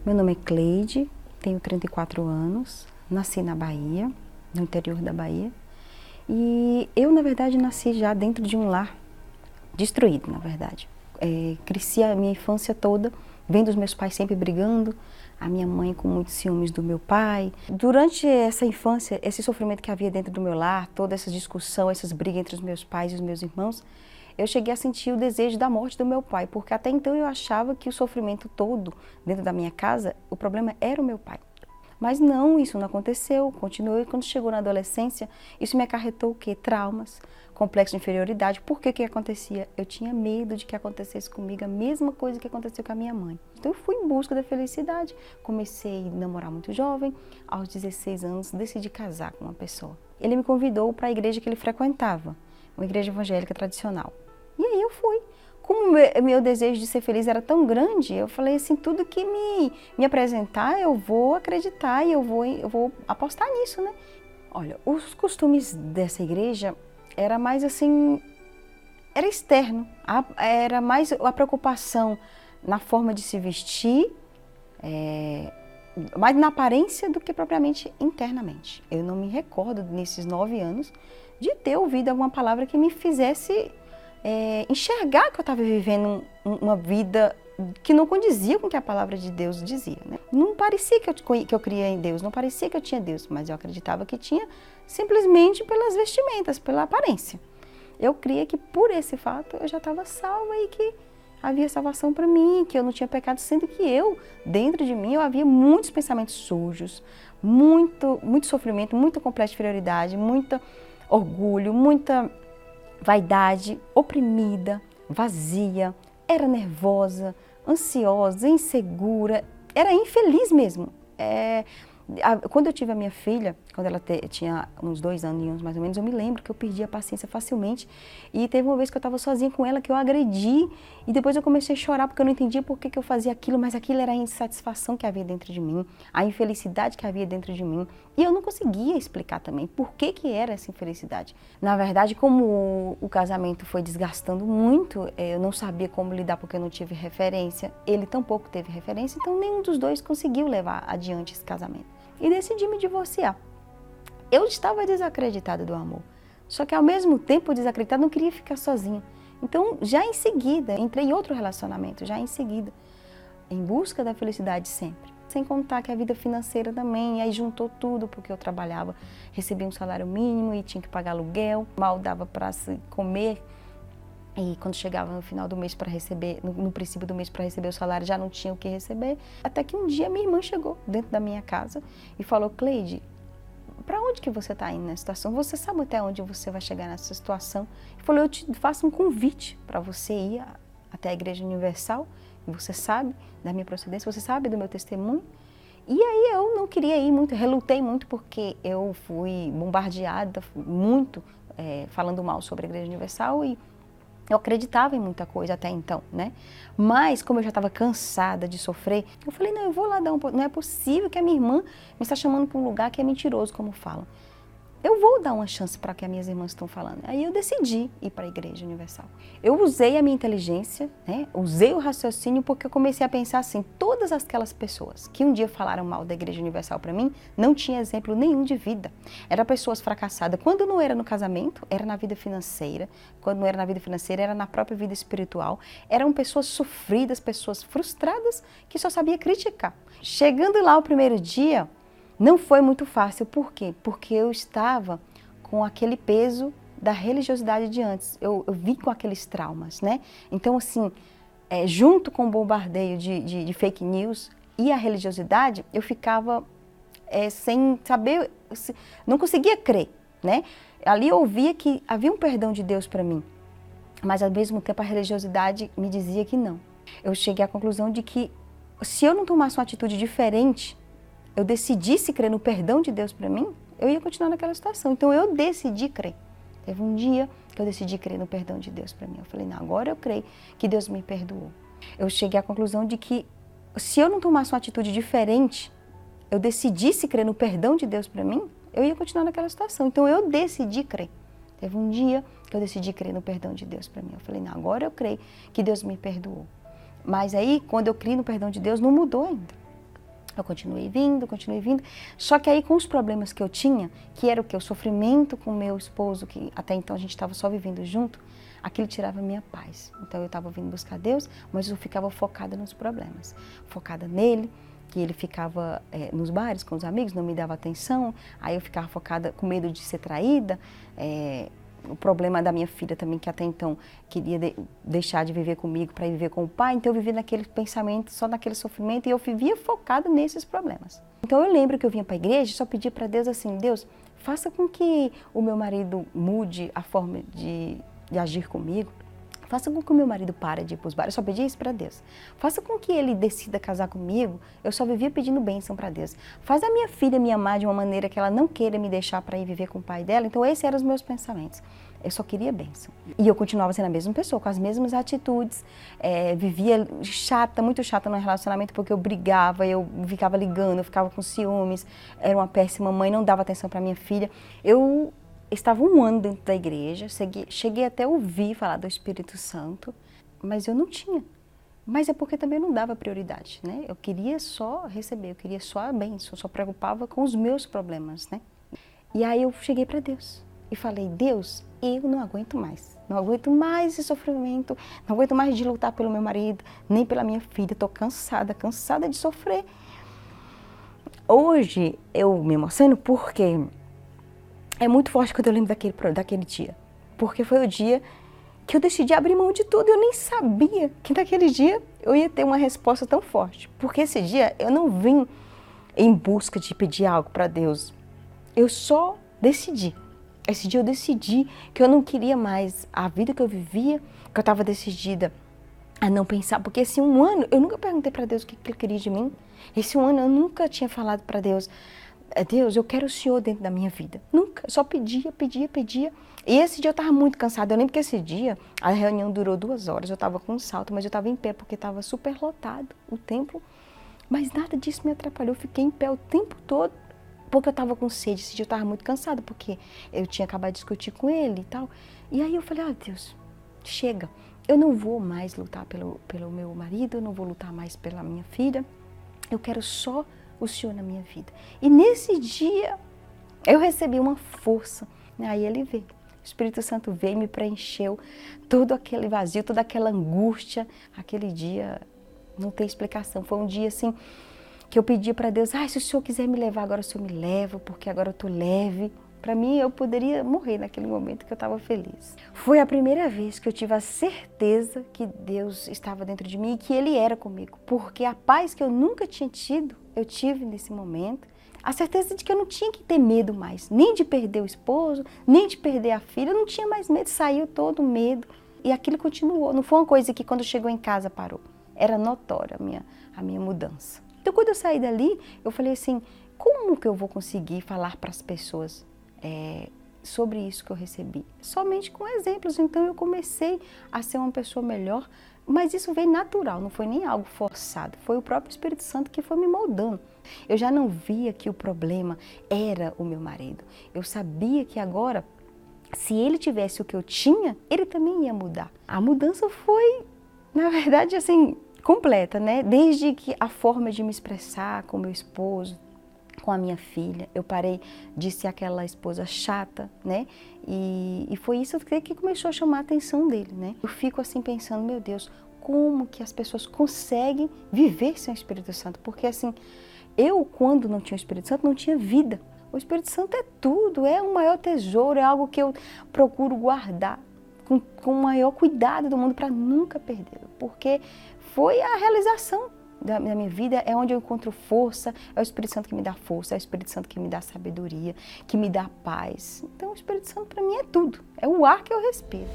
Meu nome é Cleide, tenho 34 anos, nasci na Bahia, no interior da Bahia. E eu, na verdade, nasci já dentro de um lar destruído, na verdade. Cresci a minha infância toda vendo os meus pais sempre brigando, a minha mãe com muitos ciúmes do meu pai. Durante essa infância, esse sofrimento que havia dentro do meu lar, toda essa discussão, essas brigas entre os meus pais e os meus irmãos, eu cheguei a sentir o desejo da morte do meu pai, porque até então eu achava que o sofrimento todo dentro da minha casa, o problema era o meu pai. Mas não, isso não aconteceu, continuou, e quando chegou na adolescência, isso me acarretou o quê? Traumas, complexo de inferioridade. Por que acontecia? Eu tinha medo de que acontecesse comigo a mesma coisa que aconteceu com a minha mãe. Então eu fui em busca da felicidade, comecei a namorar muito jovem, aos 16 anos decidi casar com uma pessoa. Ele me convidou para a igreja que ele frequentava, uma igreja evangélica tradicional. E aí eu fui. Como meu desejo de ser feliz era tão grande, eu falei assim, tudo que me apresentar, eu vou acreditar e eu vou apostar nisso, né? Olha, os costumes dessa igreja era mais assim, era externo, era mais a preocupação na forma de se vestir, mais na aparência do que propriamente internamente. Eu não me recordo, nesses 9 anos, de ter ouvido alguma palavra que me fizesse enxergar que eu estava vivendo uma vida que não condizia com o que a palavra de Deus dizia, né? Não parecia que eu cria em Deus, não parecia que eu tinha Deus, mas eu acreditava que tinha simplesmente pelas vestimentas, pela aparência. Eu cria que por esse fato eu já estava salva e que havia salvação para mim, que eu não tinha pecado, sendo que dentro de mim, eu havia muitos pensamentos sujos, muito sofrimento, muita complexo de inferioridade, muito orgulho, muita vaidade, oprimida, vazia, era nervosa, ansiosa, insegura, era infeliz mesmo. Quando eu tive a minha filha, quando ela tinha uns 2 aninhos mais ou menos, eu me lembro que eu perdi a paciência facilmente e teve uma vez que eu estava sozinha com ela, que eu agredi e depois eu comecei a chorar porque eu não entendia por que eu fazia aquilo, mas aquilo era a insatisfação que havia dentro de mim, a infelicidade que havia dentro de mim e eu não conseguia explicar também por que era essa infelicidade. Na verdade, como o casamento foi desgastando muito, eu não sabia como lidar porque eu não tive referência, ele tampouco teve referência, então nenhum dos dois conseguiu levar adiante esse casamento. E decidi me divorciar. Eu estava desacreditada do amor, só que ao mesmo tempo desacreditada, não queria ficar sozinha. Então, já em seguida, entrei em outro relacionamento, já em seguida, em busca da felicidade sempre. Sem contar que a vida financeira também, aí juntou tudo, porque eu trabalhava, recebia um salário mínimo e tinha que pagar aluguel, mal dava para se comer. E quando chegava no final do mês para receber, no princípio do mês para receber o salário, já não tinha o que receber. Até que um dia minha irmã chegou dentro da minha casa e falou, Cleide, para onde que você está indo nessa situação? Você sabe até onde você vai chegar nessa situação? E falou, eu te faço um convite para você ir até a Igreja Universal, e você sabe da minha procedência, você sabe do meu testemunho. E aí eu não queria ir muito, relutei muito porque eu fui bombardeada muito falando mal sobre a Igreja Universal e eu acreditava em muita coisa até então, né? Mas, como eu já estava cansada de sofrer, eu falei, não, eu vou lá dar não é possível que a minha irmã me está chamando para um lugar que é mentiroso, como falam. Eu vou dar uma chance para o que as minhas irmãs estão falando. Aí eu decidi ir para a Igreja Universal. Eu usei a minha inteligência, né? Usei o raciocínio porque eu comecei a pensar assim, todas aquelas pessoas que um dia falaram mal da Igreja Universal para mim, não tinha exemplo nenhum de vida. Eram pessoas fracassadas. Quando não era no casamento, era na vida financeira. Quando não era na vida financeira, era na própria vida espiritual. Eram pessoas sofridas, pessoas frustradas, que só sabia criticar. Chegando lá o primeiro dia, não foi muito fácil, por quê? Porque eu estava com aquele peso da religiosidade de antes, eu vim com aqueles traumas, né? Então, assim, junto com o bombardeio de fake news e a religiosidade, eu ficava sem saber, não conseguia crer, né? Ali eu ouvia que havia um perdão de Deus para mim, mas ao mesmo tempo a religiosidade me dizia que não. Eu cheguei à conclusão de que se eu não tomasse uma atitude diferente, eu decidisse crer no perdão de Deus para mim, eu ia continuar naquela situação. Então eu decidi crer. Teve um dia que eu decidi crer no perdão de Deus para mim. Eu falei, não, agora eu creio que Deus me perdoou. Eu cheguei à conclusão de que se eu não tomasse uma atitude diferente, eu decidisse crer no perdão de Deus para mim, eu ia continuar naquela situação. Então eu decidi crer. Teve um dia que eu decidi crer no perdão de Deus para mim. Eu falei, não, agora eu creio que Deus me perdoou. Mas aí, quando eu criei no perdão de Deus, não mudou ainda. Eu continuei vindo, só que aí com os problemas que eu tinha, que era o que? O sofrimento com o meu esposo, que até então a gente estava só vivendo junto, aquilo tirava a minha paz. Então eu estava vindo buscar Deus, mas eu ficava focada nos problemas, focada nele, que ele ficava nos bares com os amigos, não me dava atenção, aí eu ficava focada com medo de ser traída, o problema da minha filha também, que até então queria deixar de viver comigo para ir viver com o pai, então eu vivia naquele pensamento, só naquele sofrimento, e eu vivia focada nesses problemas. Então eu lembro que eu vinha para a igreja e só pedia para Deus assim, Deus, faça com que o meu marido mude a forma de agir comigo, faça com que o meu marido pare de ir para os bares, eu só pedia isso para Deus. Faça com que ele decida casar comigo, eu só vivia pedindo bênção para Deus. Faz a minha filha me amar de uma maneira que ela não queira me deixar para ir viver com o pai dela. Então esses eram os meus pensamentos. Eu só queria bênção. E eu continuava sendo a mesma pessoa, com as mesmas atitudes, vivia chata, muito chata no relacionamento, porque eu brigava, eu ficava ligando, eu ficava com ciúmes, era uma péssima mãe, não dava atenção para minha filha. Eu estava 1 ano dentro da igreja, cheguei até a ouvir falar do Espírito Santo, mas eu não tinha. Mas é porque também não dava prioridade, né? Eu queria só receber, eu queria só a bênção, eu só preocupava com os meus problemas, né? E aí eu cheguei para Deus e falei, Deus, eu não aguento mais. Não aguento mais esse sofrimento, não aguento mais de lutar pelo meu marido, nem pela minha filha. Estou cansada de sofrer. Hoje eu me emociono porque é muito forte quando eu lembro daquele dia. Porque foi o dia que eu decidi abrir mão de tudo. Eu nem sabia que naquele dia eu ia ter uma resposta tão forte. Porque esse dia eu não vim em busca de pedir algo para Deus. Eu só decidi. Esse dia eu decidi que eu não queria mais a vida que eu vivia, que eu estava decidida a não pensar. Porque esse 1 ano eu nunca perguntei para Deus o que Ele queria de mim. Esse 1 ano eu nunca tinha falado para Deus, Deus, eu quero o Senhor dentro da minha vida. Nunca, só pedia. E esse dia eu estava muito cansada. Eu lembro que esse dia a reunião durou 2 horas. Eu estava com um salto, mas eu estava em pé porque estava super lotado o templo. Mas nada disso me atrapalhou. Eu fiquei em pé o tempo todo porque eu estava com sede. Esse dia eu estava muito cansada porque eu tinha acabado de discutir com ele e tal. E aí eu falei, Deus, chega. Eu não vou mais lutar pelo meu marido, eu não vou lutar mais pela minha filha. Eu quero só o Senhor na minha vida. E nesse dia eu recebi uma força. Aí ele veio. O Espírito Santo veio e me preencheu todo aquele vazio, toda aquela angústia. Aquele dia não tem explicação. Foi um dia assim que eu pedi para Deus, se o Senhor quiser me levar, agora o Senhor me leva, porque agora eu estou leve. Para mim, eu poderia morrer naquele momento que eu estava feliz. Foi a primeira vez que eu tive a certeza que Deus estava dentro de mim e que Ele era comigo. Porque a paz que eu nunca tinha tido, eu tive nesse momento. A certeza de que eu não tinha que ter medo mais, nem de perder o esposo, nem de perder a filha. Eu não tinha mais medo, saiu todo o medo. E aquilo continuou. Não foi uma coisa que quando chegou em casa parou. Era notória a minha mudança. Então, quando eu saí dali, eu falei assim, como que eu vou conseguir falar para as pessoas sobre isso que eu recebi? Somente com exemplos. Então, eu comecei a ser uma pessoa melhor, mas isso veio natural, não foi nem algo forçado. Foi o próprio Espírito Santo que foi me moldando. Eu já não via que o problema era o meu marido. Eu sabia que agora, se ele tivesse o que eu tinha, ele também ia mudar. A mudança foi, na verdade, assim, completa, né? Desde que a forma de me expressar com meu esposo, com a minha filha, eu parei de ser aquela esposa chata, né? E foi isso que começou a chamar a atenção dele, né? Eu fico assim pensando, meu Deus, como que as pessoas conseguem viver sem o Espírito Santo? Porque assim, eu quando não tinha o Espírito Santo, não tinha vida. O Espírito Santo é tudo, é o maior tesouro, é algo que eu procuro guardar com o maior cuidado do mundo para nunca perdê-lo, porque foi a realização da minha vida, é onde eu encontro força, é o Espírito Santo que me dá força, é o Espírito Santo que me dá sabedoria, que me dá paz. Então o Espírito Santo para mim é tudo, é o ar que eu respiro.